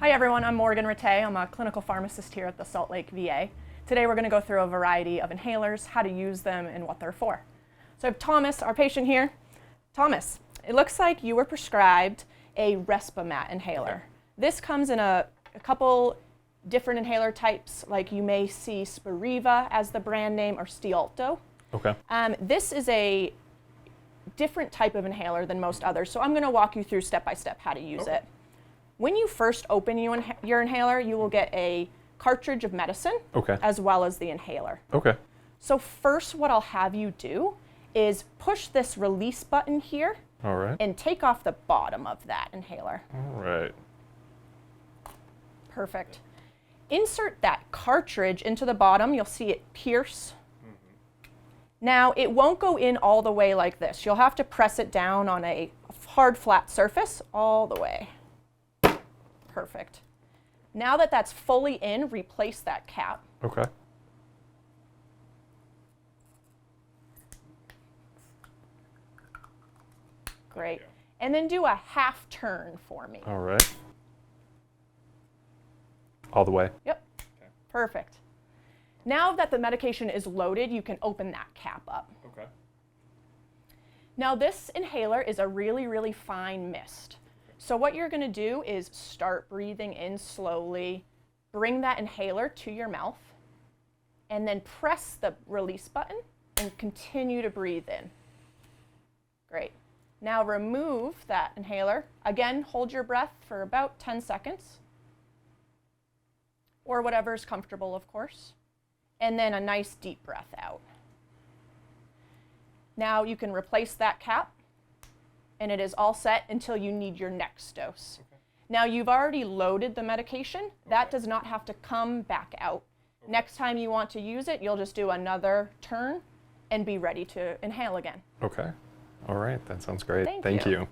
Hi everyone, I'm Morgan Rattay. I'm a clinical pharmacist here at the Salt Lake VA. Today we're going to go through a variety of inhalers, how to use them, and what they're for. So I have Thomas, our patient here. Thomas, it looks like you were prescribed a Respimat inhaler. This comes in a couple different inhaler types, like you may see Spiriva as the brand name or Stiolto. Okay. This is a different type of inhaler than most others, so I'm going to walk you through step by step how to use it. When you first open your inhaler, you will get a cartridge of medicine as well as the inhaler. Okay. So first what I'll have you do is push this release button here All right. and take off the bottom of that inhaler. All right. Perfect. Insert that cartridge into the bottom. You'll see it pierce. Now it won't go in all the way like this. You'll have to press it down on a hard flat surface all the way. Perfect. Now that that's fully in, replace that cap. Okay. Great. And then do a half turn for me. All right. All the way. Yep. Perfect. Now that the medication is loaded, you can open that cap up. Okay. Now this inhaler is a really, really fine mist. So what you're going to do is start breathing in slowly, bring that inhaler to your mouth, and then press the release button and continue to breathe in. Great. Now remove that inhaler. Again, hold your breath for about 10 seconds, or whatever's comfortable, of course, and then a nice deep breath out. Now you can replace that cap, and it is all set until you need your next dose. Now you've already loaded the medication. That does not have to come back out. Next time you want to use it, you'll just do another turn and be ready to inhale again. Okay. All right. That sounds great. Thank you.